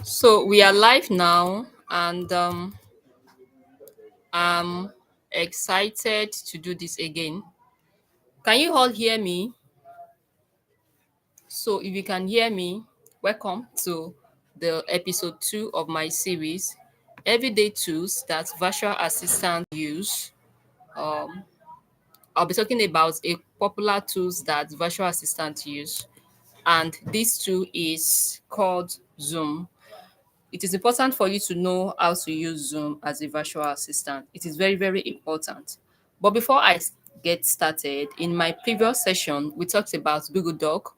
So we are live now, and I'm excited to do this again. Can you all hear me? So if you can hear me, welcome to the episode 2 of my series, Everyday Tools That Virtual Assistants Use. Um, I'll be talking about a popular tools that virtual assistants use, and this tool is called Zoom. It is important for you to know how to use Zoom as a virtual assistant. It is very, very important. But before get started, in my previous session, we talked about Google Doc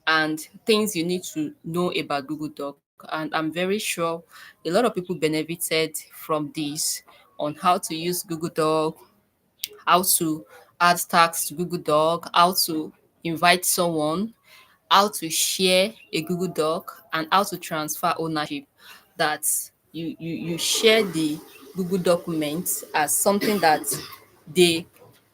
and things you need to know about Google Doc. And I'm very sure a lot of people benefited from this on how to use Google Doc, how to add tags to Google Doc, how to invite someone, how to share a Google Doc, and how to transfer ownership. That you share the Google document as something that the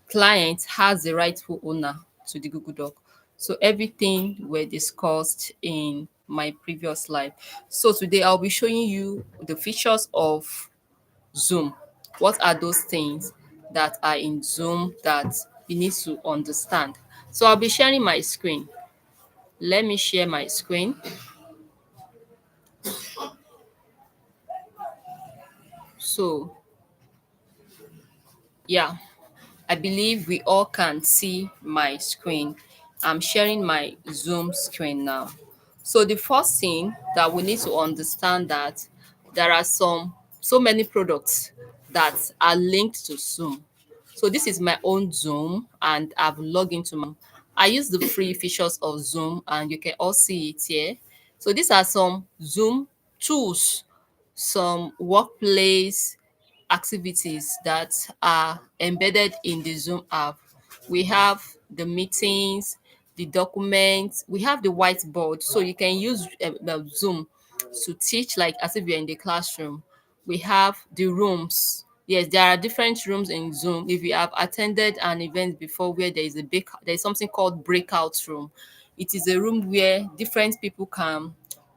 client has the rightful owner to the Google Doc. So everything were discussed in my previous slide. So today I'll be showing you the features of Zoom. What are those things that are in Zoom that you need to understand? So I'll be sharing my screen. Let me share my screen. So, yeah, I believe we all can see my screen. I'm sharing my Zoom screen now. So the first thing that we need to understand that there are so many products that are linked to Zoom. So this is my own Zoom and I've logged into my I use the free features of Zoom and you can all see it here. So these are some Zoom tools, some workplace activities that are embedded in the Zoom app. We have the meetings, the documents, we have the whiteboard. So you can use the Zoom to teach like as if you're in the classroom. We have the rooms. Yes, there are different rooms in Zoom. If you have attended an event before where there is something called breakout room. It is a room where different people can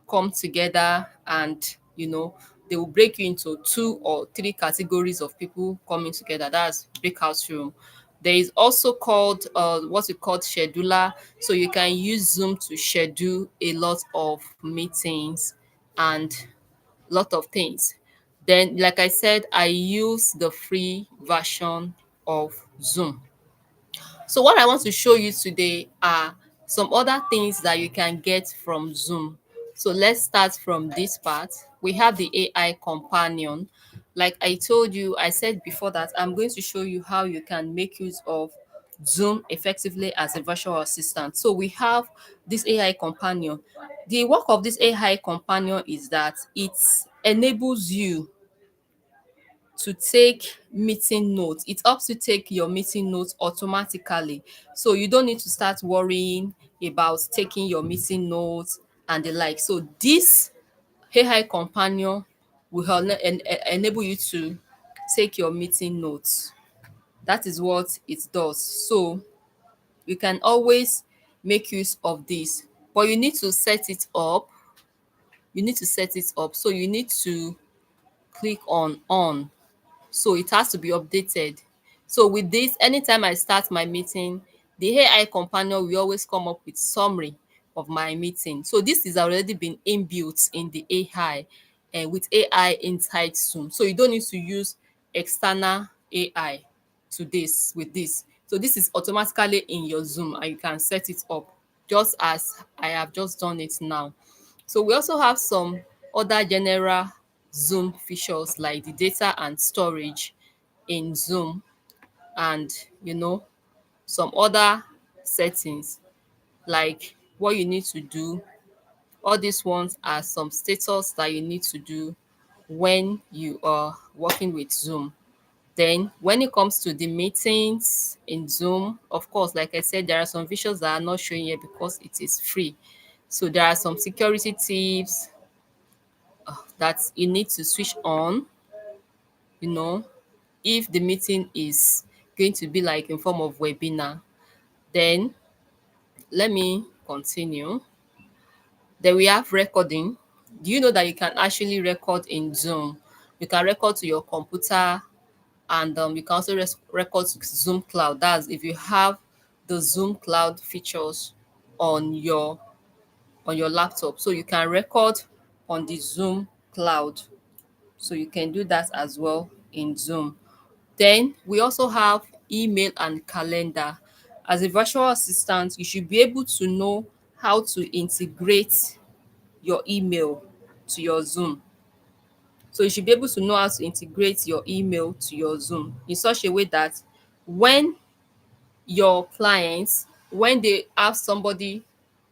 come together and they will break you into two or three categories of people coming together. That's breakout room. There is also called what we call scheduler. So you can use Zoom to schedule a lot of meetings and lot of things. Then, like I said, I use the free version of Zoom. So what I want to show you today are some other things that you can get from Zoom. So let's start from this part. We have the AI companion. Like I told you, I said before that I'm going to show you how you can make use of Zoom effectively as a virtual assistant. So we have this AI companion. The work of this AI companion is that it enables you to take meeting notes. It helps you take your meeting notes automatically. So you don't need to start worrying about taking your meeting notes and the like. So this AI companion will enable you to take your meeting notes. That is what it does. So you can always make use of this, but you need to set it up. You need to set it up. So you need to click on. So it has to be updated. So with this, anytime I start my meeting, the AI companion will always come up with summary of my meeting. So this is already been inbuilt in the AI and with AI inside Zoom. So you don't need to use external AI to this with this. So this is automatically in your Zoom and you can set it up just as I have just done it now. So we also have some other general Zoom features like the data and storage in Zoom and some other settings like what you need to do. All these ones are some status that you need to do when you are working with Zoom. Then when it comes to the meetings in Zoom, of course, like I said, there are some features that are not showing here because it is free. So there are some security tips that you need to switch on, you know, if the meeting is going to be like in form of webinar. Then let me continue. Then we have recording. Do you know that you can actually record in Zoom? You can record to your computer, and you can also record to Zoom Cloud. That's if you have the Zoom Cloud features on your laptop. So you can record on the Zoom Cloud. So you can do that as well in Zoom. Then we also have email and calendar. As a virtual assistant, you should be able to know how to integrate your email to your Zoom. So you should be able to know how to integrate your email to your Zoom in such a way that when your clients, when they have somebody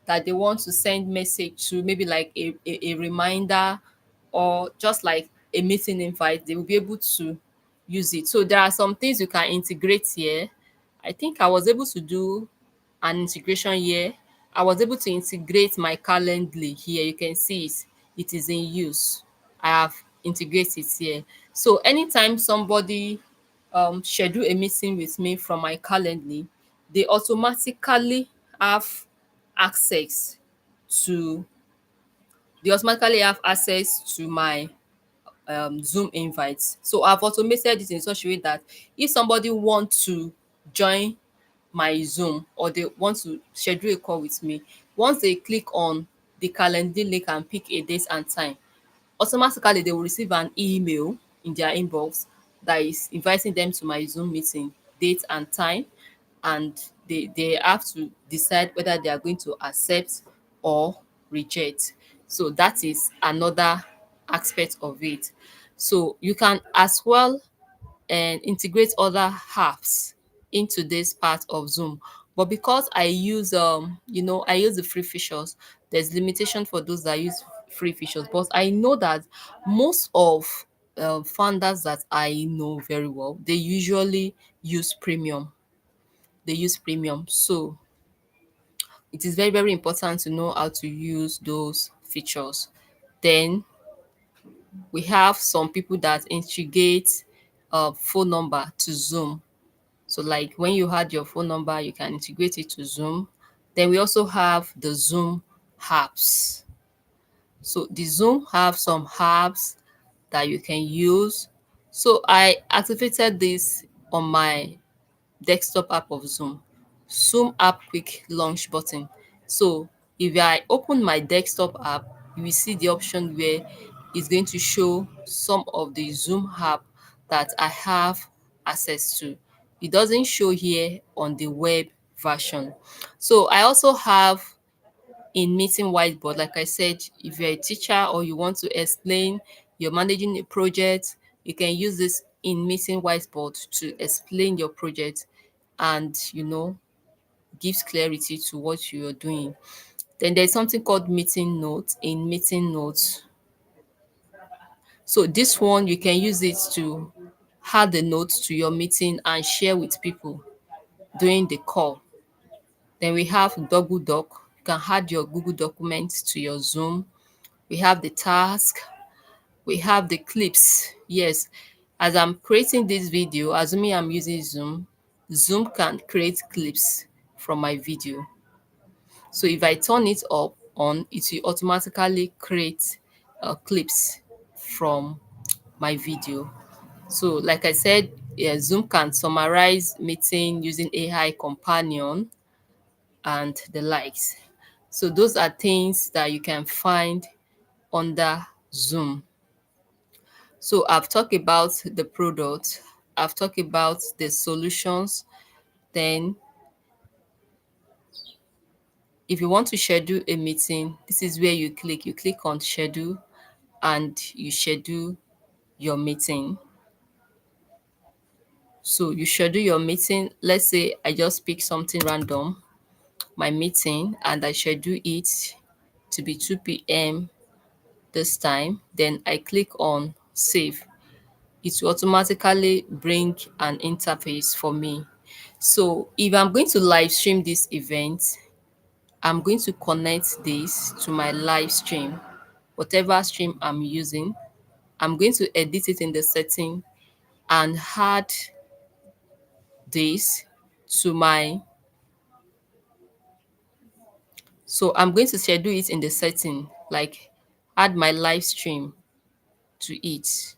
that they want to send message to, maybe like a reminder or just like a meeting invite, they will be able to use it. So there are some things you can integrate here. I think I was able to do an integration here. I was able to integrate my Calendly here. You can see it is in use. I have integrated here. So anytime somebody schedule a meeting with me from my Calendly, they automatically have access to my Zoom invites. So I've automated it in such a way that if somebody want to join my Zoom or they want to schedule a call with me, once they click on the calendar link and pick a date and time, automatically they will receive an email in their inbox that is inviting them to my Zoom meeting, date and time, and they have to decide whether they are going to accept or reject. So that is another aspect of it. So you can as well and integrate other apps into this part of Zoom. But because I use I use the free features, there's limitation for those that use free features. But I know that most of founders that I know very well, they usually use premium. They use premium. So it is very, very important to know how to use those features. Then we have some people that integrate phone number to Zoom. So like when you had your phone number, you can integrate it to Zoom. Then we also have the Zoom apps. So the Zoom have some apps that you can use. So I activated this on my desktop app of Zoom. Zoom app quick launch button. So if I open my desktop app, you will see the option where it's going to show some of the Zoom app that I have access to. It doesn't show here on the web version. So I also have in meeting whiteboard. Like I said, if you're a teacher or you want to explain, you're managing a project, you can use this in meeting whiteboard to explain your project and gives clarity to what you're doing. Then there's something called meeting notes in meeting notes. So this one you can use it to add the notes to your meeting and share with people during the call. Then we have Google Doc. You can add your Google documents to your Zoom. We have the task, we have the clips. Yes, as I'm creating this video, assuming I'm using Zoom, Zoom can create clips from my video. So if I turn it up on, it will automatically create clips from my video. So like I said, yeah, Zoom can summarize meeting using AI companion and the likes. So those are things that you can find under Zoom. So I've talked about the product, I've talked about the solutions. Then if you want to schedule a meeting, this is where you click on schedule and you schedule your meeting. So you schedule your meeting. Let's say I just pick something random, my meeting, and I schedule it to be 2 p.m. this time. Then I click on save. It will automatically bring an interface for me. So if I'm going to live stream this event, I'm going to connect this to my live stream, whatever stream I'm using. I'm going to edit it in the setting and add this to my, so I'm going to schedule it in the setting, like add my live stream to it.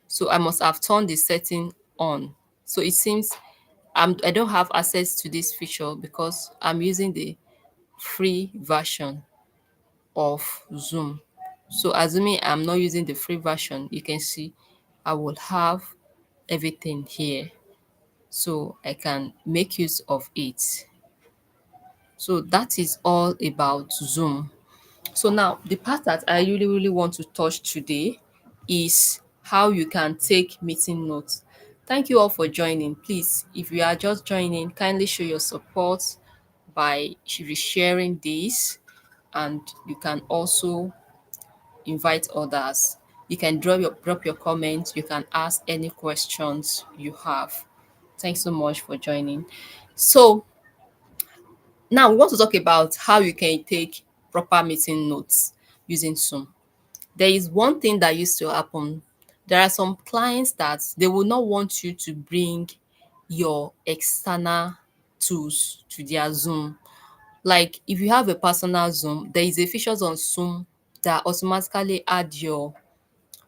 So I must have turned the setting on. So it seems I don't have access to this feature because I'm using the free version of Zoom. So assuming I'm not using the free version, you can see I will have everything here. So I can make use of it. So that is all about Zoom. So now the part that I really want to touch today is how you can take meeting notes. Thank you all for joining. Please, if you are just joining, kindly show your support by sharing this, and you can also invite others. You can drop your comments, you can ask any questions you have. Thanks so much for joining. So now we want to talk about how you can take proper meeting notes using Zoom. There is one thing that used to happen. There are some clients that they will not want you to bring your external tools to their Zoom. Like if you have a personal Zoom, there is a features on Zoom that automatically add your,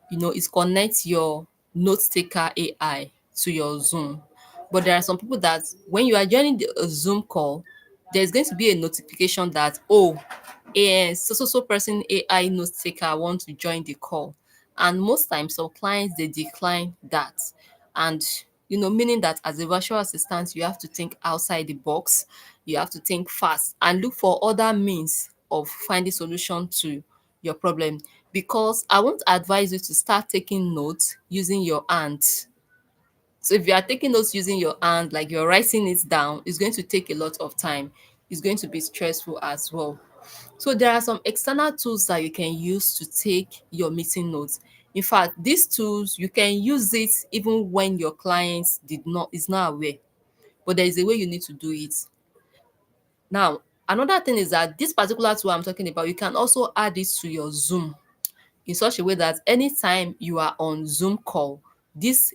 it connects your note taker AI to your Zoom. But there are some people that when you are joining a Zoom call, there's going to be a notification that, oh, so person AI note taker want to join the call. And most times some clients they decline that. And meaning that as a virtual assistant, you have to think outside the box, you have to think fast and look for other means of finding solution to your problem. Because I won't advise you to start taking notes using your hands. So if you are taking notes using your hand, like you're writing it down, it's going to take a lot of time. It's going to be stressful as well. So there are some external tools that you can use to take your meeting notes. In fact, these tools you can use it even when your clients did not is not aware, but there is a way you need to do it. Now, another thing is that this particular tool I'm talking about, you can also add it to your Zoom in such a way that anytime you are on Zoom call, this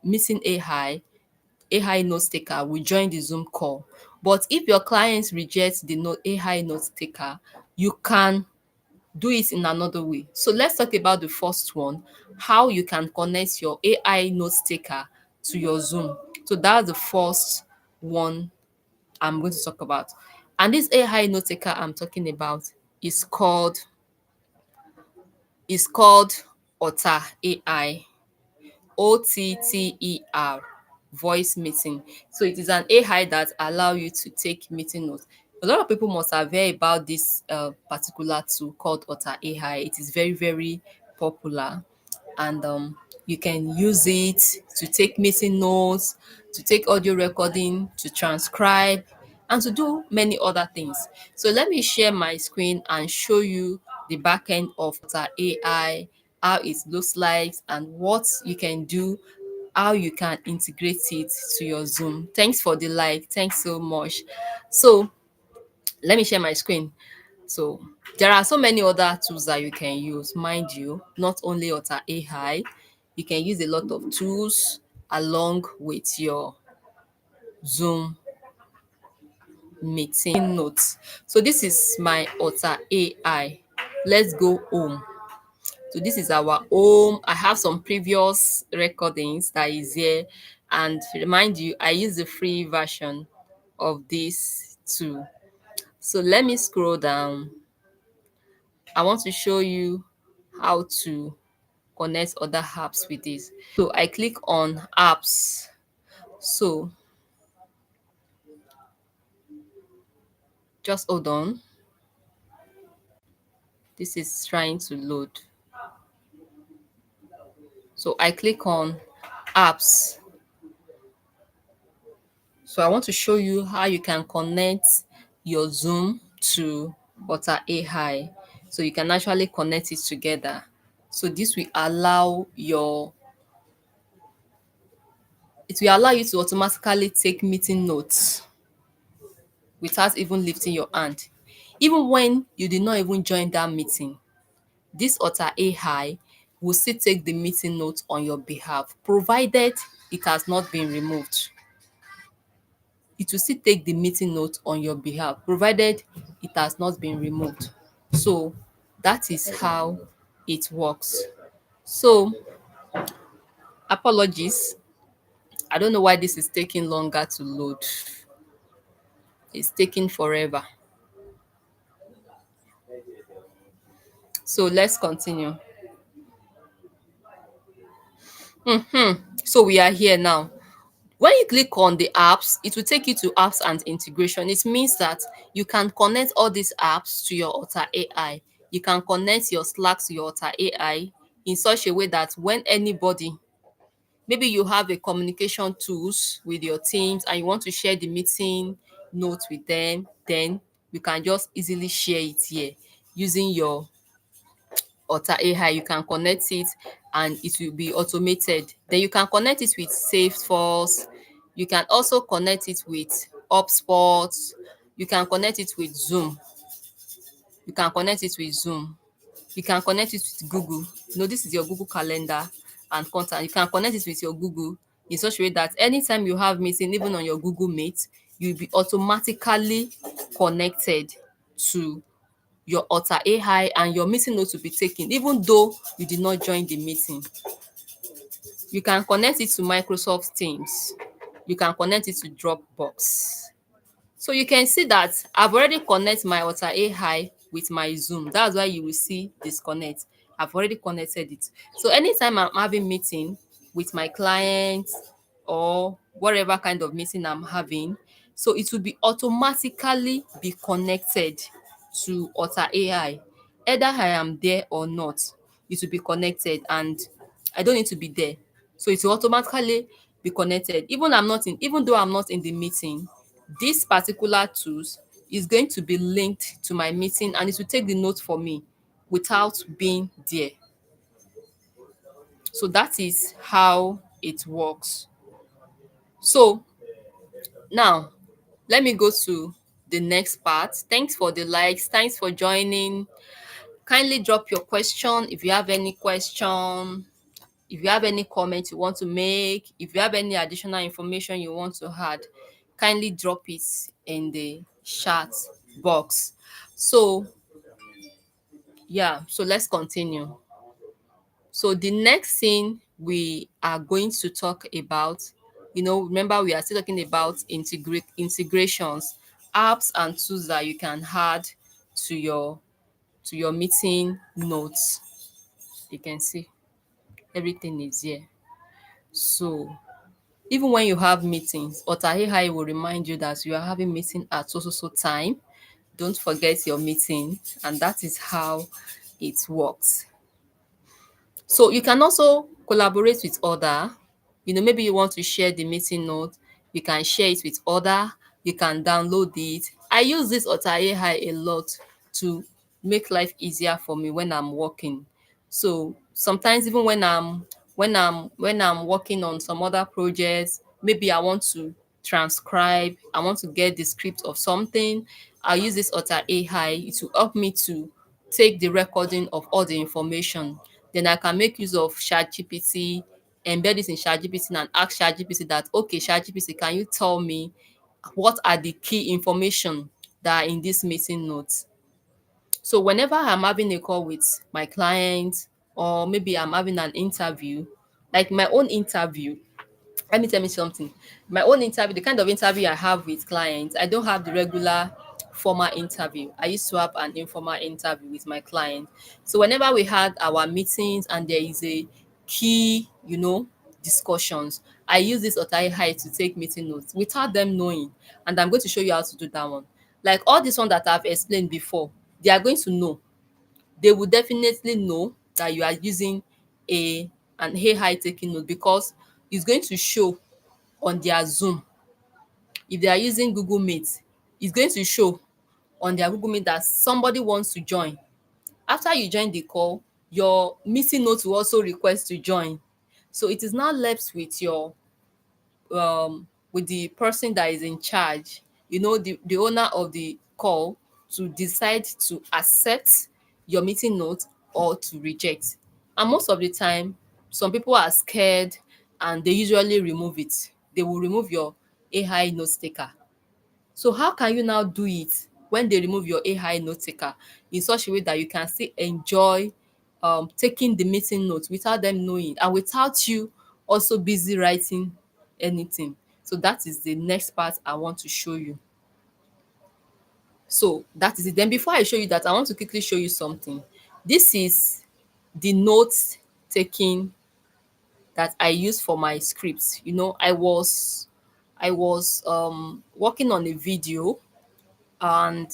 meeting AI note taker will join the Zoom call. But if your client rejects the AI note taker, you can do it in another way. So let's talk about the first one, how you can connect your AI note taker to your Zoom. So that's the first one I'm going to talk about. And this AI note taker I'm talking about is called OtterAI. OTTER, voice meeting. So it is an AI that allow you to take meeting notes. A lot of people must have heard about this particular tool called OtterAI. It is very popular, and you can use it to take meeting notes, to take audio recording, to transcribe, and to do many other things. So let me share my screen and show you the back end of AI, how it looks like, and what you can do, how you can integrate it to your Zoom. Thanks for the like. Thanks so much. So let me share my screen. So there are so many other tools that you can use, mind you, not only Otter AI. You can use a lot of tools along with your Zoom meeting notes. So this is my Otter AI. Let's go home. So this is our home. I have some previous recordings that is here. And remind you, I use the free version of this too. So let me scroll down. I want to show you how to connect other apps with this. So I click on apps. So just hold on. This is trying to load. So I click on apps. So I want to show you how you can connect your Zoom to Otter AI. So you can actually connect it together. So this will allow you to automatically take meeting notes without even lifting your hand. Even when you did not even join that meeting, this Otter AI will still take the meeting notes on your behalf, provided it has not been removed. It will still take the meeting notes on your behalf, provided it has not been removed. So That is how it works. So, apologies. I don't know why this is taking longer to load. It's taking forever. So, let's continue. So, we are here now. When you click on the apps, it will take you to apps and integration. It means that you can connect all these apps to your OtterAI. You can connect your Slack to your OtterAI in such a way that when anybody, maybe you have a communication tools with your teams and you want to share the meeting notes with them, then you can just easily share it here using your OtterAI. You can connect it and it will be automated. Then you can connect it with Salesforce. You can also connect it with HubSpot. You can connect it with Zoom. You can connect it with Zoom. You can connect it with Google. This is your Google Calendar and contact. You can connect it with your Google in such a way that anytime you have meeting, even on your Google Meet, you'll be automatically connected to your OtterAI and your meeting notes will be taken even though you did not join the meeting. You can connect it to Microsoft Teams. You can connect it to Dropbox. So you can see that I've already connected my OtterAI with my Zoom. That's why you will see disconnect. I've already connected it. So anytime I'm having meeting with my clients or whatever kind of meeting I'm having, so it will be automatically be connected to OtterAI. Either I am there or not, it will be connected and I don't need to be there. So it will automatically be connected. Even though I'm not in the meeting, this particular tools is going to be linked to my meeting and it will take the note for me without being there. So that is how it works. So now let me go to the next part. Thanks for the likes. Thanks for joining. Kindly drop your question if you have any question. If you have any comment you want to make, if you have any additional information you want to add, kindly drop it in the chat box. So, yeah, so let's continue. So, the next thing we are going to talk about, remember we are still talking about integrations, apps and tools that you can add to your meeting notes. You can see everything is here. So, even when you have meetings, OtterAI will remind you that you are having meeting at so time. Don't forget your meeting, and that is how it works. So you can also collaborate with other. Maybe you want to share the meeting note, you can share it with other, you can download it. I use this OtterAI a lot to make life easier for me when I'm working. So sometimes even when I'm working on some other projects, maybe I want to transcribe, I want to get the script of something, I use this OtterAI to help me to take the recording of all the information. Then I can make use of ChatGPT, embed it in ChatGPT and ask ChatGPT that, okay, ChatGPT, can you tell me what are the key information that are in this meeting notes? So whenever I'm having a call with my client or maybe I'm having an interview, like my own interview, let me tell me something. My own interview, the kind of interview I have with clients, I don't have the regular formal interview. I used to have an informal interview with my client. So whenever we had our meetings and there is a key, discussions, I use this OtterAI to take meeting notes without them knowing. And I'm going to show you how to do that one. Like all this one that I've explained before, they are going to know. They will definitely know that you are using an AI taking note because it's going to show on their Zoom. If they are using Google Meet, it's going to show on their Google Meet that somebody wants to join. After you join the call, your meeting note will also request to join. So it is now left with the person that is in charge, the owner of the call, to decide to accept your meeting note or to reject. And most of the time, some people are scared and they usually remove it. They will remove your AI note taker. So how can you now do it when they remove your AI note taker in such a way that you can still enjoy taking the meeting notes without them knowing and without you also busy writing anything. So that is the next part I want to show you. So that is it. Then before I show you that, I want to quickly show you something. This is the notes taking that I use for my scripts. You know, I was working on a video, and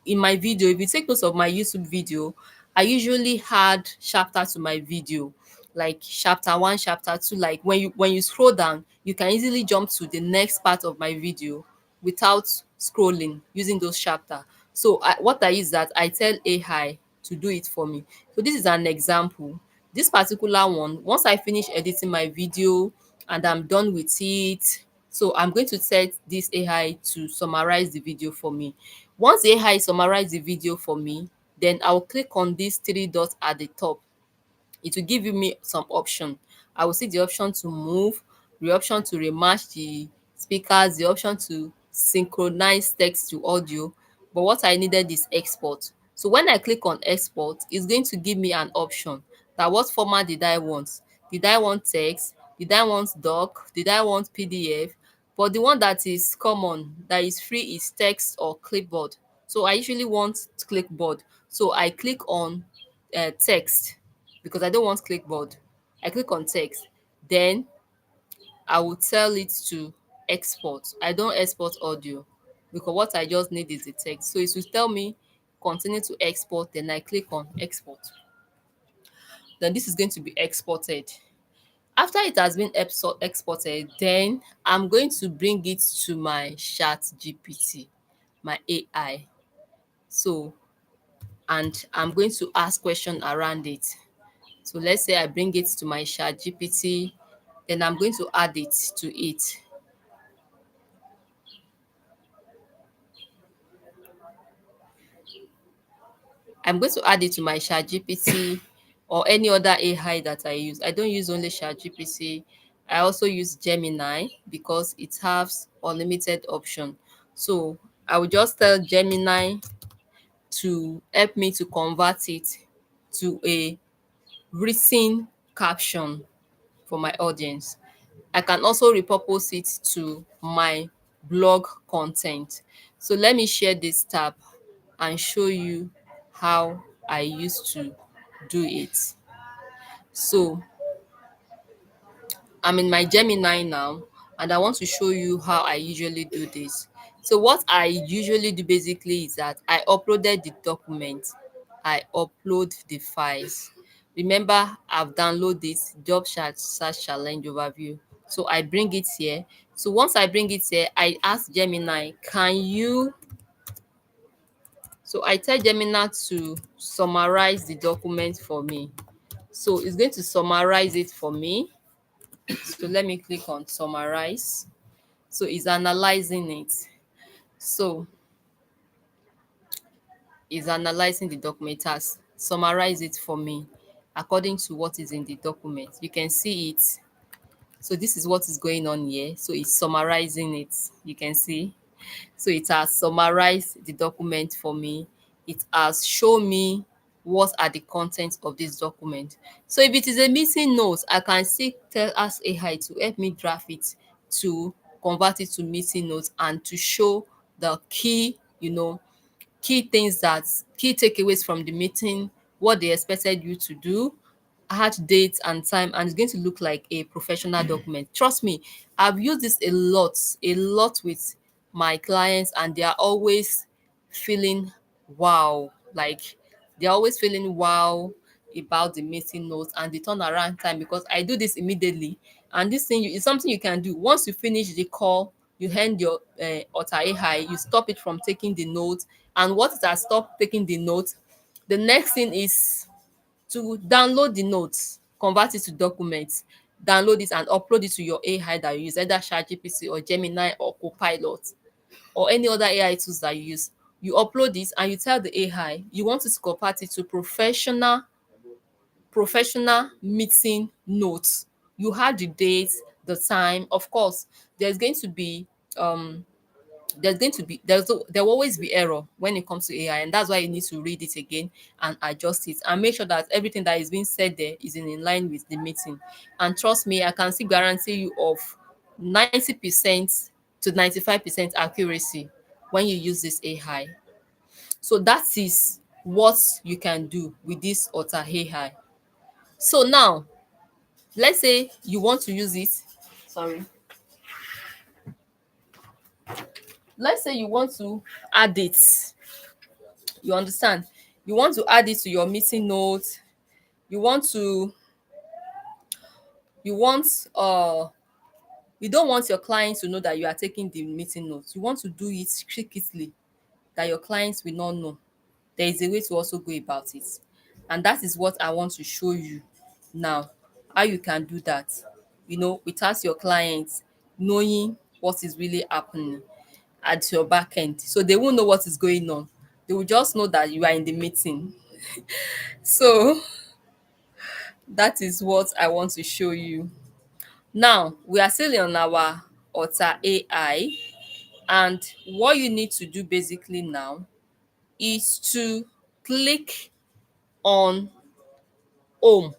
in my video, if you take notes of my YouTube video, I usually add chapter to my video, like chapter one, chapter two. Like when you scroll down, you can easily jump to the next part of my video without scrolling using those chapter. So what I use that I tell AI to do it for me. So this is an example. This particular one, once I finish editing my video and I'm done with it, so I'm going to set this AI to summarize the video for me. Once the AI summarize the video for me, then I'll click on these three dots at the top. It will give you me some option. I will see the option to move, the option to rematch the speakers, the option to synchronize text to audio. But what I needed is export. So when I click on export, it's going to give me an option that what format did I want? Did I want text? Did I want doc? Did I want PDF? But the one that is common, that is free, is text or clipboard. So I usually want clipboard. So I click on text because I don't want clipboard. I click on text. Then I will tell it to export. I don't export audio because what I just need is the text. So it will tell me continue to export. Then I click on export. Then this is going to be exported. After it has been exported, then I'm going to bring it to my chat GPT, my AI. So, and I'm going to ask question around it. So let's say I bring it to my chat GPT, then I'm going to add it to it. I'm going to add it to my chat GPT or any other AI that I use. I don't use only chat GPT. I also use Gemini because it has unlimited option. So I will just tell Gemini to help me to convert it to a written caption for my audience. I can also repurpose it to my blog content. So let me share this tab and show you how I used to do it. So I'm in my Gemini now, and I want to show you how I usually do this. So what I usually do basically is that I uploaded the document, I upload the files. Remember, I've downloaded this job search challenge overview. So I bring it here. So once I bring it here, I ask Gemini, can you, so I tell Gemini to summarize the document for me. So it's going to summarize it for me. So let me click on summarize. So it's analyzing it. So it's analyzing the document, it has summarize it for me according to what is in the document. You can see it. So this is what is going on here. So it's summarizing it. You can see. So it has summarized the document for me. It has shown me what are the contents of this document. So if it is a missing note, I can still ask AI to help me draft it, to convert it to missing notes, and to show the key, key things, that key takeaways from the meeting, what they expected you to do, add date and time, and it's going to look like a professional document. Trust me, I've used this a lot with my clients, and they are always feeling wow. Like they're always feeling wow about the meeting notes and the turnaround time, because I do this immediately. And this thing is something you can do once you finish the call. You hand your OtterAi, you stop it from taking the notes, and once it has stopped taking the notes, the next thing is to download the notes, convert it to documents, download it and upload it to your AI that you use, either ChatGPT or Gemini or Copilot or any other AI tools that you use. You upload it and you tell the AI you want it to convert it to professional meeting notes. You have the date, the time. Of course, there's going to be there will always be error when it comes to AI, and that's why you need to read it again and adjust it and make sure that everything that is being said there is in line with the meeting. And trust me, I can still guarantee you of 90% to 95% accuracy when you use this AI. So that is what you can do with this OtterAi. So now, let's say you want to use it. Sorry. Let's say you want to add it. You understand? You want to add it to your meeting notes. You want to you want you don't want your clients to know that you are taking the meeting notes. You want to do it secretly that your clients will not know. There is a way to also go about it. And that is what I want to show you now. How you can do that, without your clients knowing what is really happening at your back end. So they won't know what is going on. They will just know that you are in the meeting. So that is what I want to show you. Now, we are still on our OtterAi, and what you need to do basically now is to click on home.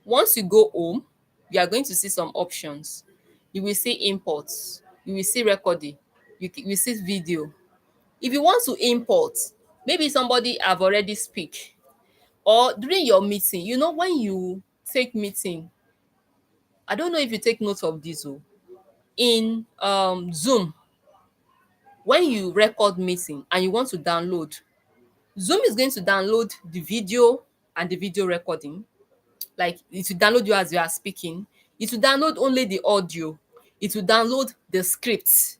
Once you go home, you are going to see some options. You will see imports, you will see recording, you will see video. If you want to import, maybe somebody have already speak, or during your meeting, when you take meeting, I don't know if you take note of this in Zoom. When you record meeting and you want to download, Zoom is going to download the video and the video recording. Like, it will download you as you are speaking. It will download only the audio. It will download the script.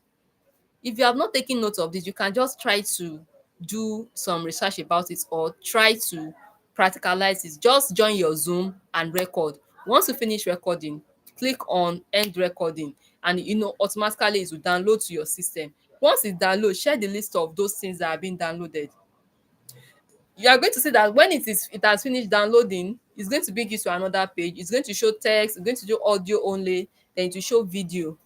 If you have not taken note of this, you can just try to do some research about it or try to practicalize it. Just join your Zoom and record. Once you finish recording, click on end recording, and automatically it will download to your system. Once it downloads, share the list of those things that are being downloaded. You are going to see that when it has finished downloading, it's going to bring you to another page. It's going to show text, it's going to show audio only, then it will show video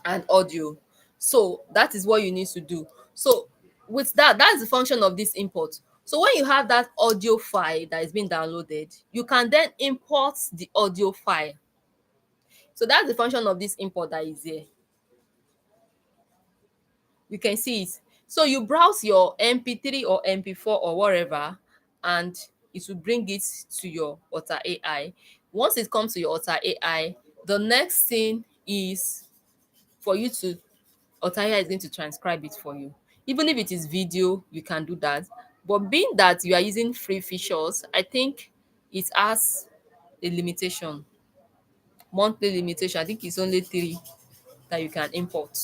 and audio. So that is what you need to do. So with that's the function of this import. So when you have that audio file that is being downloaded, you can then import the audio file. So that's the function of this import that is here. You can see it. So you browse your MP3 or MP4 or whatever, and it will bring it to your OtterAi. Once it comes to your OtterAI, the next thing is for you to OtterAI is going to transcribe it for you. Even if it is video, you can do that. But being that you are using free features, I think it has a limitation, monthly limitation. I think it's only 3 that you can import.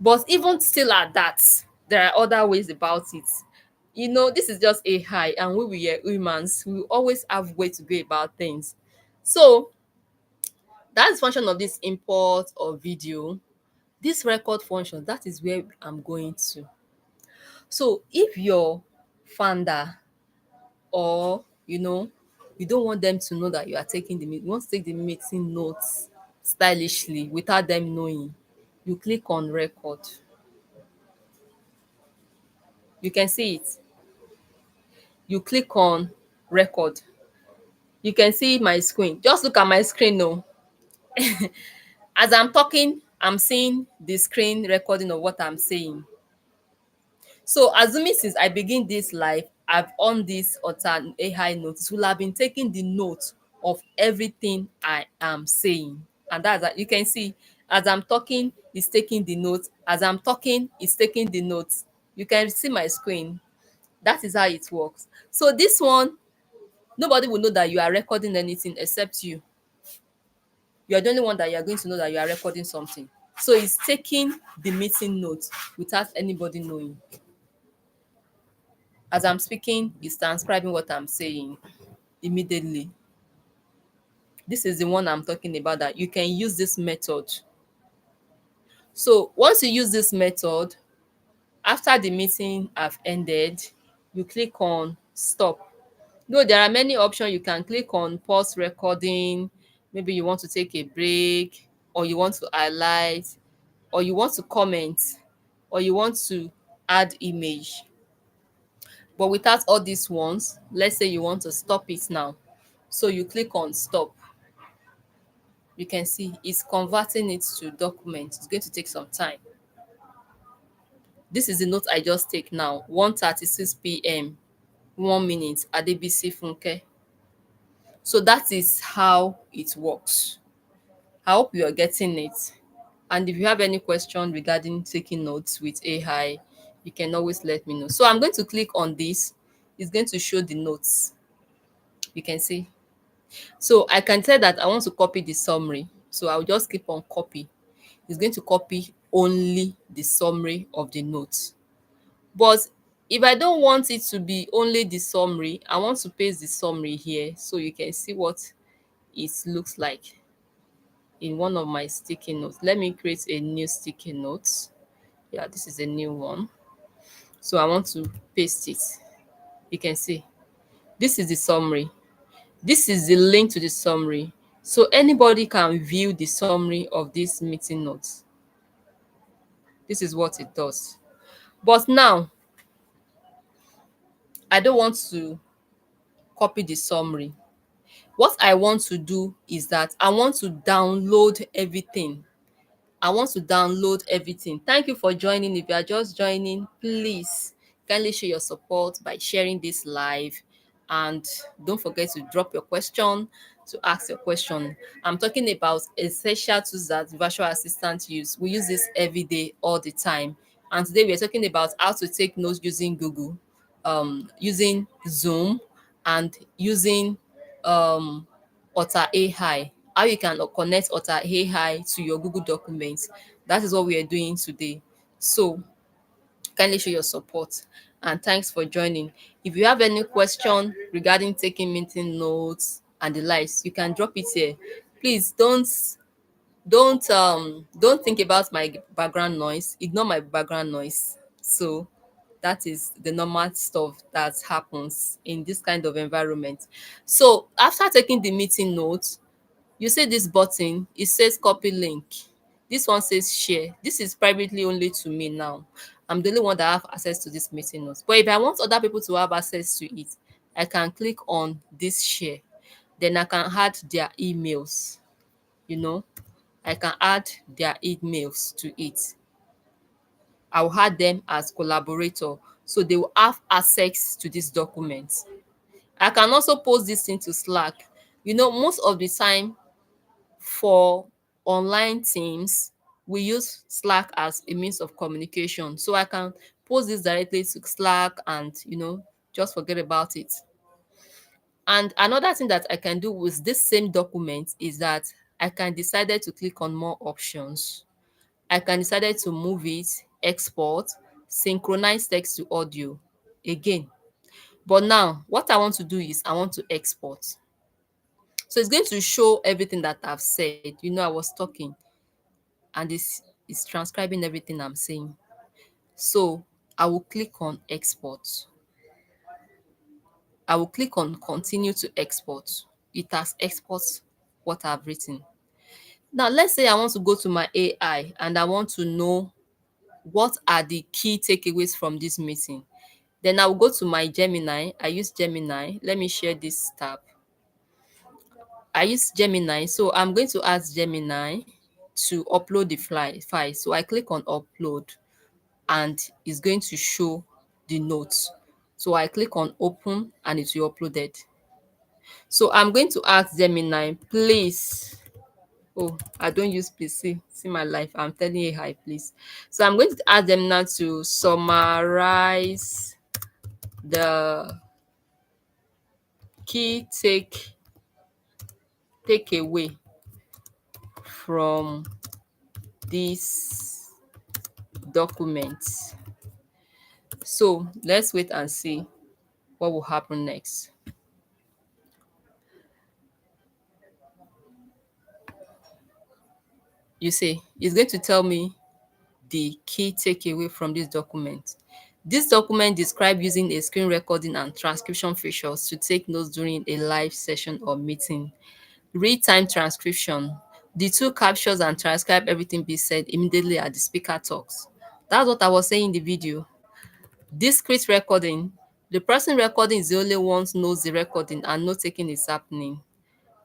But even still at that, there are other ways about it. This is just AI, and we are humans. We will always have way to go about things. So that's the function of this import or video. This record function, that is where I'm going to. So if your founder, or you don't want them to know that you are taking the meeting, you want to take the meeting notes stylishly without them knowing, you click on record. You can see it. You click on record. You can see my screen. Just look at my screen now. As I'm talking, I'm seeing the screen recording of what I'm saying. So assuming since I begin this live, I've on this OtterAi notes, will have been taking the note of everything I am saying. And that's that. You can see as I'm talking, it's taking the notes. As I'm talking, it's taking the notes. You can see my screen. That is how it works. So this one, nobody will know that you are recording anything except you. You are the only one that you are going to know that you are recording something. So it's taking the meeting notes without anybody knowing. As I'm speaking, it's transcribing what I'm saying immediately. This is the one I'm talking about, that you can use this method. So once you use this method, after the meeting have ended, you click on stop. No, there are many options. You can click on pause recording. Maybe you want to take a break, or you want to highlight, or you want to comment. or you want to add image. But without all these ones, let's say you want to stop it now. So you click on stop. You can see it's converting it to document. It's going to take some time. This is the note I just take now. 1:36 p.m. 1 minute. Adebisi Funke. So that is how it works. I hope you are getting it. And if you have any question regarding taking notes with AI, you can always let me know. So I'm going to click on this. It's going to show the notes. You can see. So I can tell that I want to copy the summary. So I'll just click on copy. It's going to copy only the summary of the notes. But if I don't want it to be only the summary, I want to paste the summary here so you can see what it looks like in one of my sticky notes. Let me create a new sticky note. Yeah, this is a new one. So I want to paste it. You can see this is the summary. This is the link to the summary. So anybody can view the summary of this meeting notes. This is what it does. But now I don't want to copy the summary. What I want to do is that I want to download everything. I want to download everything. Thank you for joining. If you are just joining, please kindly show your support by sharing this live. And don't forget to drop your question, to ask your question. I'm talking about essential tools that virtual assistants use. We use this every day, all the time. And today we're talking about how to take notes using Google, using Zoom, and using um, OtterAi. How you can connect OtterAi to your Google Documents. That is what we are doing today. So kindly show your support and thanks for joining. If you have any question regarding taking meeting notes and the likes, you can drop it here. Please don't think about my background noise. Ignore my background noise. So that is the normal stuff that happens in this kind of environment. So after taking the meeting notes, you see this button, it says copy link. This one says share. This is privately only to me now. I'm the only one that have access to this meeting notes. But if I want other people to have access to it, I can click on this share. Then I can add their emails. You know, I can add their emails to it. I will add them as collaborator. So they will have access to this document. I can also post this into Slack. You know, most of the time for online teams, we use Slack as a means of communication. So I can post this directly to Slack and, just forget about it. And another thing that I can do with this same document is that I can decide to click on more options. I can decide to move it, export, synchronize text to audio again. But now what I want to do is I want to export. So it's going to show everything that I've said. I was talking and this is transcribing everything I'm saying. So I will click on export. I will click on continue to export. It has export what I've written. Now let's say I want to go to my AI and I want to know what are the key takeaways from this meeting. Then I will go to my Gemini. I use Gemini. Let me share this tab. I use Gemini. So I'm going to ask Gemini to upload the file. So I click on upload and it's going to show the notes. So I click on open and it will be uploaded. So I'm going to ask Gemini, please. Oh, I don't use please. See my life. I'm telling you hi, please. So I'm going to ask them now to summarize the key takeaway from this document. So let's wait and see what will happen next. You see, it's going to tell me the key takeaway from this document. This document describes using a screen recording and transcription features to take notes during a live session or meeting. Real-time transcription. The tool captures and transcribes everything being said immediately as the speaker talks. That's what I was saying in the video. Discrete recording. The person recording is the only one who knows the recording and not taking is happening.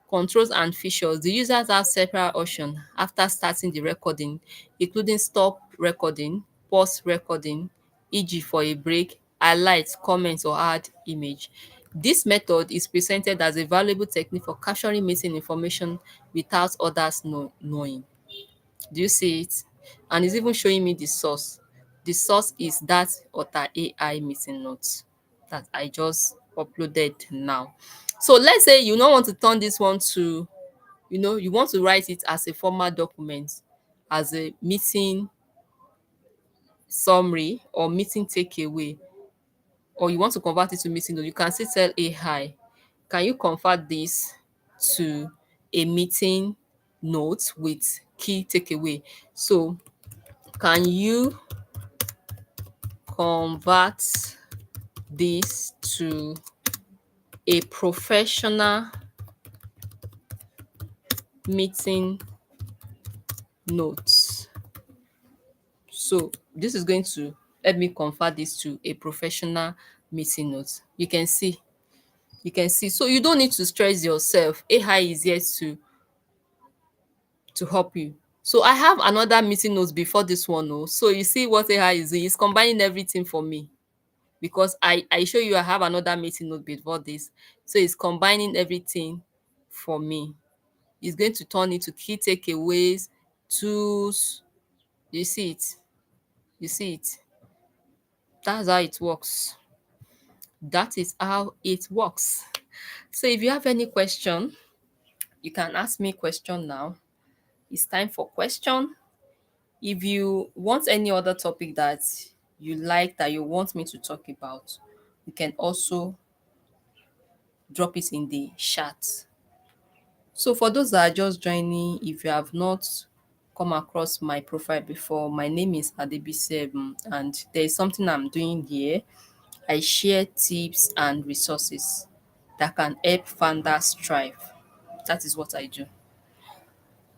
Controls and features. The users have several options after starting the recording, including stop recording, pause recording, e.g. for a break, highlight, comment or add image. This method is presented as a valuable technique for capturing missing information without others knowing. Do you see it? And it's even showing me the source. The source is that OtterAi meeting notes that I just uploaded now. So let's say you don't want to turn this one to, you want to write it as a formal document, as a meeting summary or meeting takeaway, or you want to convert it to meeting note. You can still tell AI, can you convert this to a meeting note with key takeaway? So can you convert this to a professional meeting notes? So this is going to help me convert this to a professional meeting notes. You can see. So you don't need to stress yourself. AI is here to help you. So I have another meeting notes before this one. Oh, so you see what AI is doing? It's combining everything for me, because I show you I have another meeting note before this. So it's combining everything for me. It's going to turn into key takeaways, tools. You see it? You see it? That's how it works. That is how it works. So if you have any question, you can ask me question now. It's time for question. If you want any other topic that you like, that you want me to talk about, you can also drop it in the chat. So for those that are just joining, if you have not come across my profile before, my name is Adebisi, and there is something I'm doing here. I share tips and resources that can help founders thrive. That is what I do.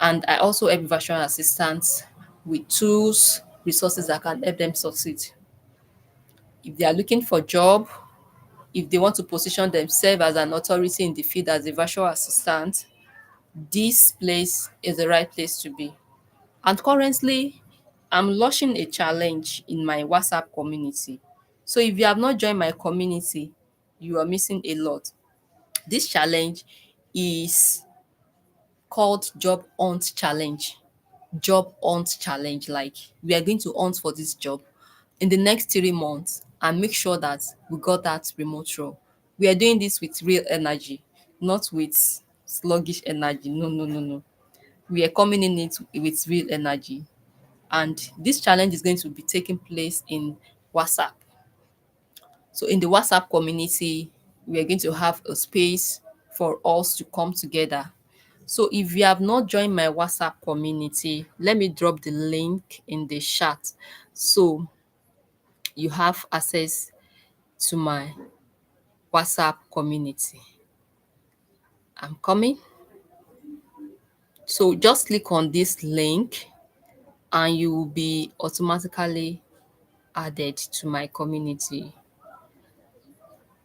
And I also help virtual assistants with tools, resources that can help them succeed. If they are looking for job, if they want to position themselves as an authority in the field as a virtual assistant, this place is the right place to be. And currently, I'm launching a challenge in my WhatsApp community. So if you have not joined my community, you are missing a lot. This challenge is called Job Hunt Challenge. Job Hunt Challenge. Like, we are going to hunt for this job in the next 3 months and make sure that we got that remote role. We are doing this with real energy, not with sluggish energy. No, no, no, no. We are coming in it with real energy. And this challenge is going to be taking place in WhatsApp. So in the WhatsApp community, we are going to have a space for us to come together. So if you have not joined my WhatsApp community, let me drop the link in the chat so you have access to my WhatsApp community. I'm coming. So just click on this link and you will be automatically added to my community.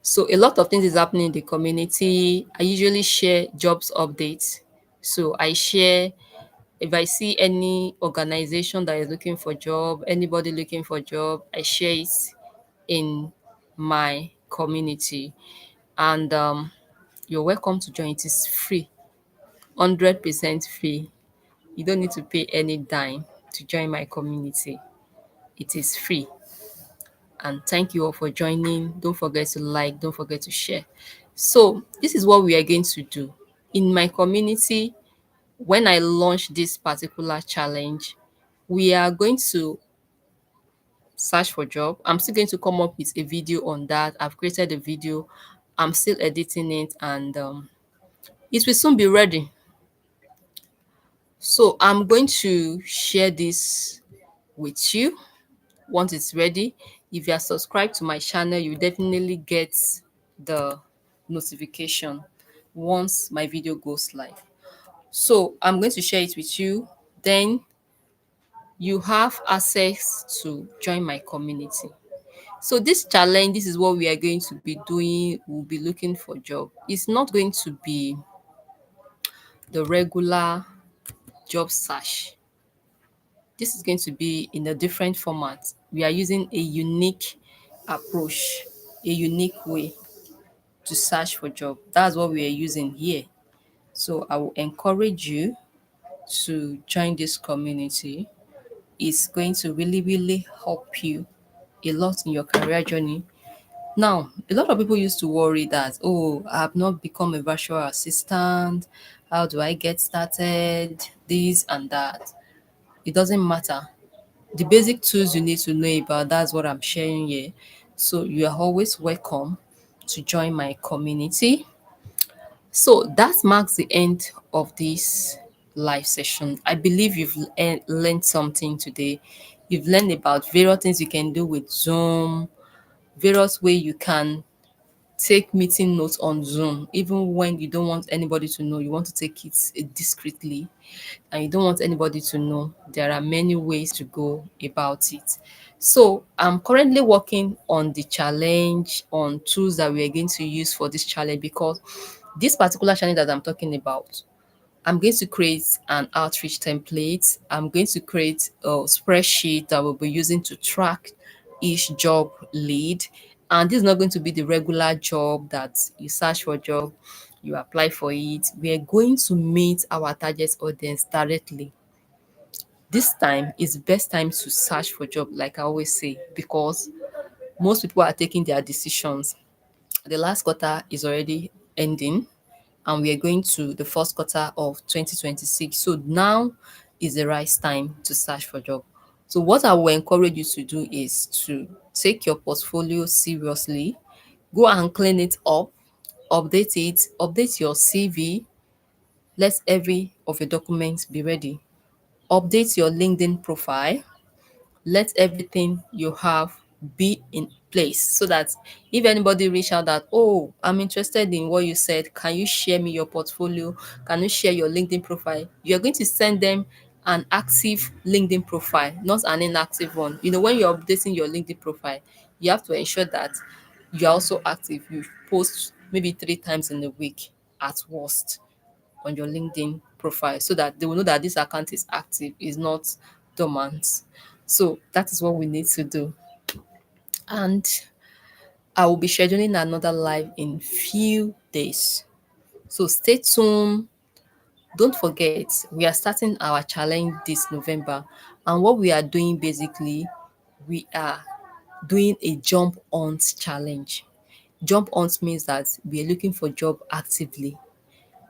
So a lot of things is happening in the community. I usually share jobs updates. So I share, if I see any organization that is looking for job, anybody looking for job, I share it in my community. And you're welcome to join. It is free, 100% free. You don't need to pay any dime to join my community. It is free. And thank you all for joining. Don't forget to like, don't forget to share. So, this is what we are going to do. In my community, when I launch this particular challenge, we are going to search for job. I'm still going to come up with a video on that. I've created a video. I'm still editing it, and it will soon be ready. So I'm going to share this with you once it's ready. If you are subscribed to my channel, you definitely get the notification once my video goes live. So I'm going to share it with you. Then you have access to join my community. So this challenge, this is what we are going to be doing. We'll be looking for job. It's not going to be the regular job search. This is going to be in a different format. We are using a unique approach, a unique way to search for job. That's what we are using here. So I will encourage you to join this community. It's going to really, really help you a lot in your career journey. Now, a lot of people used to worry that, oh, I have not become a virtual assistant. How do I get started? This and that. It doesn't matter. The basic tools you need to know about, that's what I'm sharing here. So you are always welcome to join my community. So that marks the end of this live session. I believe you've learned something today. You've learned about various things you can do with Zoom, various way you can take meeting notes on Zoom, even when you don't want anybody to know. You want to take it discreetly and you don't want anybody to know. There are many ways to go about it. So I'm currently working on the challenge, on tools that we are going to use for this challenge, because this particular challenge that I'm talking about, I'm going to create an outreach template. I'm going to create a spreadsheet that we'll be using to track each job lead. And this is not going to be the regular job that you search for a job, you apply for it. We are going to meet our target audience directly. This time is the best time to search for job, like I always say, because most people are taking their decisions. The last quarter is already ending and we are going to the first quarter of 2026. So now is the right time to search for job. So what I will encourage you to do is to take your portfolio seriously, go and clean it up, update it, update your CV, let every of your documents be ready. Update your LinkedIn profile, let everything you have be in place so that if anybody reach out that, oh, I'm interested in what you said, can you share me your portfolio, can you share your LinkedIn profile, you're going to send them an active LinkedIn profile, not an inactive one. You know, when you're updating your LinkedIn profile, you have to ensure that you're also active. You post maybe 3 times in a week at worst on your LinkedIn profile so that they will know that this account is active, is not dormant. So that is what we need to do. And I will be scheduling another live in few days. So stay tuned. Don't forget, we are starting our challenge this November. And what we are doing basically, we are doing a jump on challenge. Jump on means that we are looking for job actively.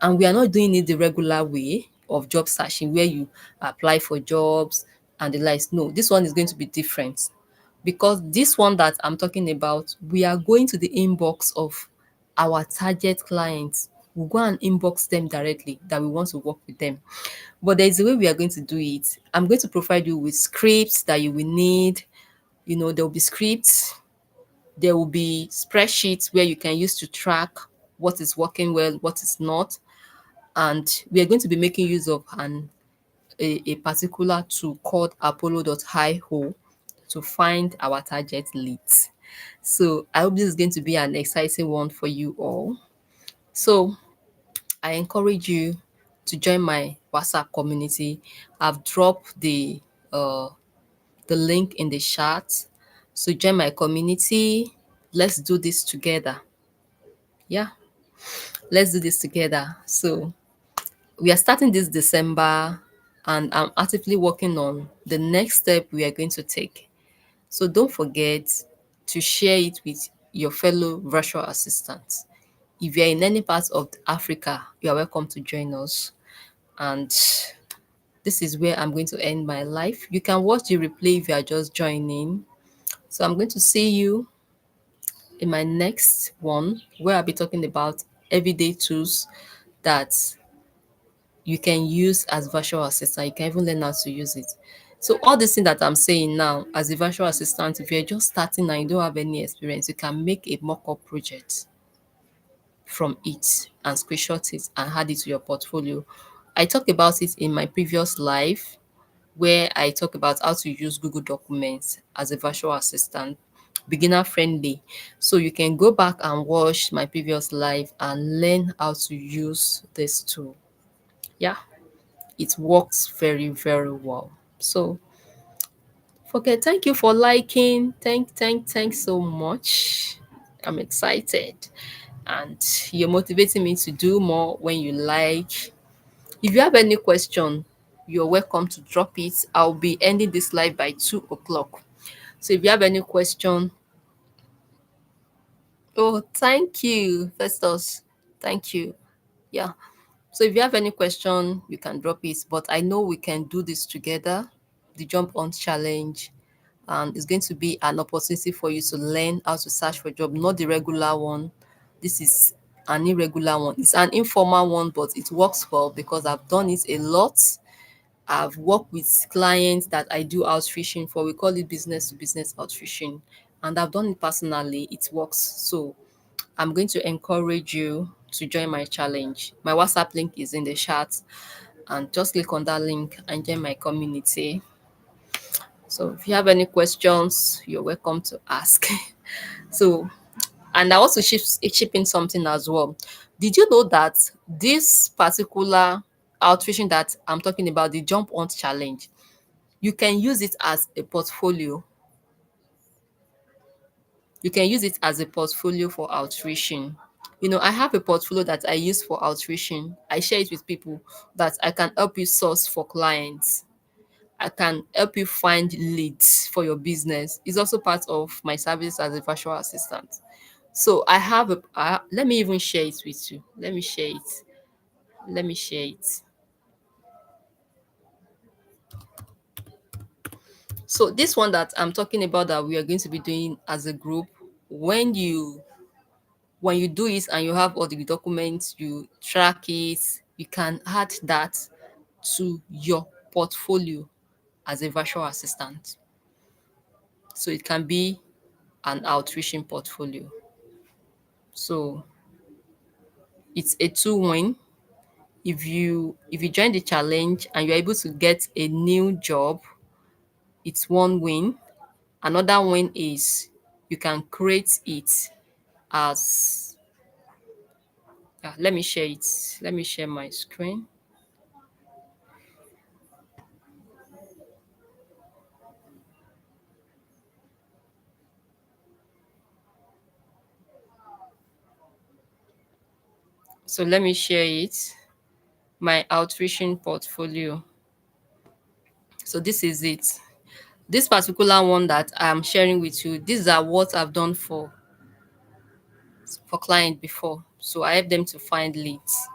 And we are not doing it the regular way of job searching where you apply for jobs and the likes. No, this one is going to be different because this one that I'm talking about, we are going to the inbox of our target clients. We'll go and inbox them directly that we want to work with them. But there's a way we are going to do it. I'm going to provide you with scripts that you will need. You know, there will be scripts, there will be spreadsheets where you can use to track what is working well, what is not, and we are going to be making use of a particular tool called apollo.io to find our target leads. So I hope this is going to be an exciting one for you all. So I encourage you to join my WhatsApp community. I've dropped uh the link in the chat. So join my community. Let's do this together. Yeah, let's do this together. So we are starting this December and I'm actively working on the next step we are going to take. So don't forget to share it with your fellow virtual assistants. If you're in any part of Africa, you are welcome to join us. And this is where I'm going to end my life. You can watch the replay if you are just joining. So I'm going to see you in my next one where I'll be talking about everyday tools that you can use as virtual assistant. You can even learn how to use it. So all this thing that I'm saying now as a virtual assistant, if you're just starting and you don't have any experience, you can make a mock-up project from it and screenshot it and add it to your portfolio. I talked about it in my previous live where I talk about how to use Google Documents as a virtual assistant, beginner friendly. So you can go back and watch my previous live and learn how to use this tool. Yeah, it works very, very well. So okay, thank you for liking. Thanks so much. I'm excited. And you're motivating me to do more when you like. If you have any question, you're welcome to drop it. I'll be ending this live by 2 o'clock. So if you have any question, oh, thank you, Festus. Thank you. Yeah. So if you have any question, you can drop it. But I know we can do this together. The jump on challenge. And it's going to be an opportunity for you to learn how to search for a job, not the regular one. This is an irregular one. It's an informal one, but it works well because I've done it a lot. I've worked with clients that I do outreaching for. We call it business to business outreaching. And I've done it personally. It works. So I'm going to encourage you to join my challenge. My WhatsApp link is in the chat. And just click on that link and join my community. So if you have any questions, you're welcome to ask. So, and I also chip in something as well. Did you know that this particular outreaching that I'm talking about, the jump on challenge, you can use it as a portfolio. You can use it as a portfolio for outreaching. You know, I have a portfolio that I use for outreaching. I share it with people that I can help you source for clients. I can help you find leads for your business. It's also part of my service as a virtual assistant. So I have let me even share it with you. Let me share it. Let me share it. So this one that I'm talking about that we are going to be doing as a group, when you do it and you have all the documents, you track it, you can add that to your portfolio as a virtual assistant. So it can be an outreaching portfolio. So it's a two-win. If you join the challenge and you're able to get a new job, it's one win. Another win is you can create it as let me share it. Let me share my screen. So let me share it. My outreaching portfolio. So this is it. This particular one that I'm sharing with you, these are what I've done for client before. So I help them to find leads.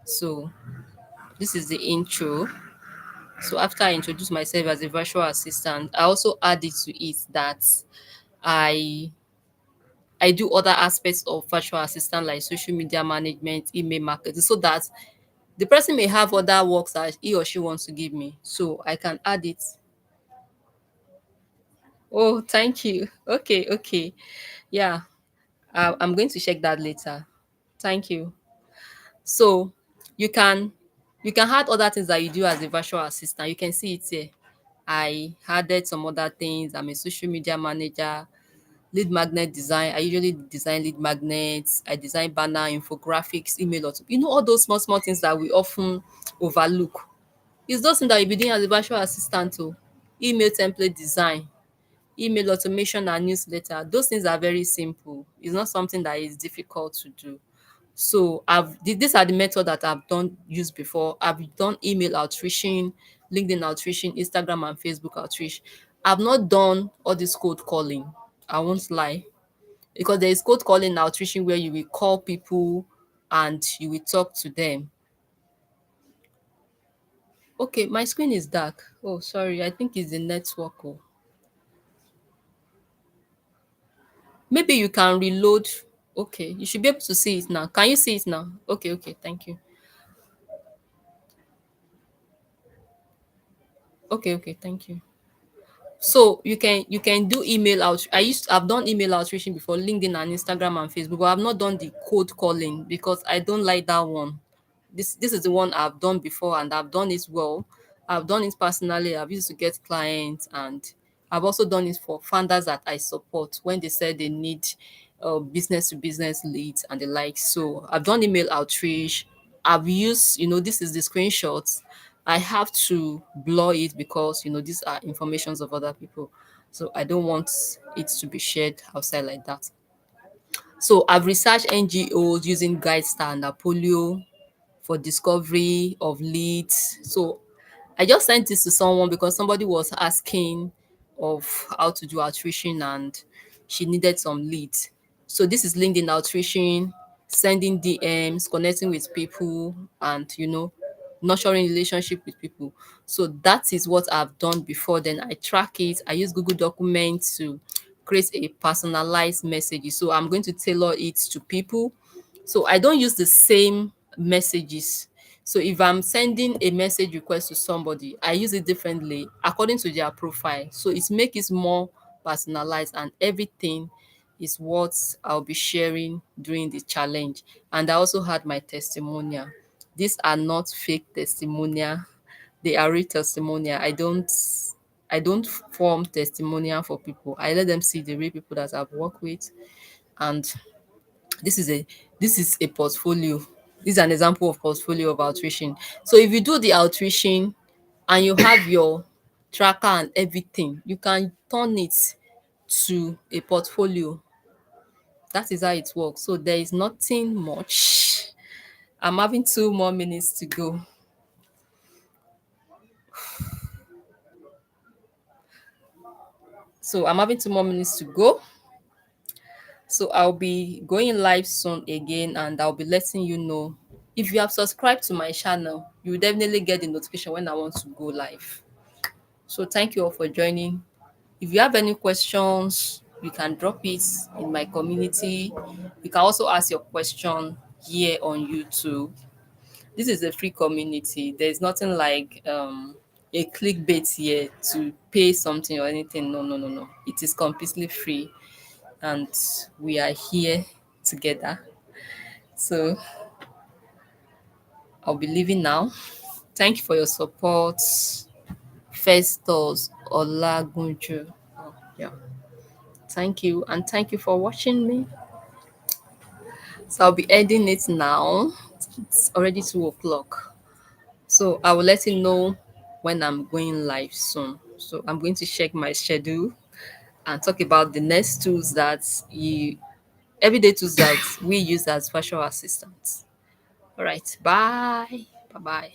So this is the intro. So after I introduce myself as a virtual assistant, I also added to it that I I do other aspects of virtual assistant like social media management, email marketing, so that the person may have other works that he or she wants to give me. So I can add it. Oh, thank you. Okay, okay. Yeah, I'm going to check that later. Thank you. So you can you can add other things that you do as a virtual assistant. You can see it here. I added some other things. I'm a social media manager, lead magnet design. I usually design lead magnets. I design banner, infographics, email, all those small small things that we often overlook. It's those things that you'll be doing as a virtual assistant too. Email template design, email automation and newsletter. Those things are very simple. It's not something that is difficult to do. So these are the method that I've done used before. I've done email outreaching, LinkedIn outreaching, Instagram and Facebook outreach. I've not done all this cold calling. I won't lie. Because there is cold calling outreaching where you will call people and you will talk to them. Okay, my screen is dark. Oh, sorry. I think it's the network. Oh. Maybe you can reload. Okay, you should be able to see it now. Can you see it now? Okay, okay, thank you. Okay, okay, thank you. So you can do email out. I've done email outreaching before, LinkedIn and Instagram and Facebook, but I've not done the cold calling because I don't like that one. This is the one I've done before and I've done it well. I've done it personally. I've used to get clients, and I've also done it for founders that I support when they said they need business to business leads and the like. So I've done email outreach. I've used, this is the screenshots. I have to blur it because these are informations of other people. So I don't want it to be shared outside like that. So I've researched NGOs using GuideStar and Apolio for discovery of leads. So I just sent this to someone because somebody was asking of how to do outreaching and she needed some leads. So this is LinkedIn outreaching, sending DMs, connecting with people, and nurturing relationship with people. So that is what I've done before. Then I track it. I use Google Documents to create a personalized message. So I'm going to tailor it to people. So I don't use the same messages. So if I'm sending a message request to somebody, I use it differently according to their profile. So it makes it more personalized, and everything is what I'll be sharing during the challenge. And I also had my testimonial. These are not fake testimonial. They are real testimonial. I don't form testimonial for people. I let them see the real people that I've worked with, and this is a this is a portfolio. This is an example of portfolio of outreaching. So if you do the outreaching and you have your tracker and everything, you can turn it to a portfolio. That is how it works. So there is nothing much. I'm having 2 more minutes to go. So I'm having 2 more minutes to go. So I'll be going live soon again, and I'll be letting you know. If you have subscribed to my channel, you will definitely get the notification when I want to go live. So thank you all for joining. If you have any questions, you can drop it in my community. You can also ask your question here on YouTube. This is a free community. There's nothing like a clickbait here to pay something or anything. No, no, no, no. It is completely free, and we are here together. So I'll be leaving now. Thank you for your support. Festus Olagunju. Oh, yeah. Thank you, and thank you for watching me. So I'll be ending it now. It's already 2 o'clock. So I will let you know when I'm going live soon. So I'm going to check my schedule and talk about the next tools that everyday tools that we use as virtual assistants. All right. Bye. Bye bye.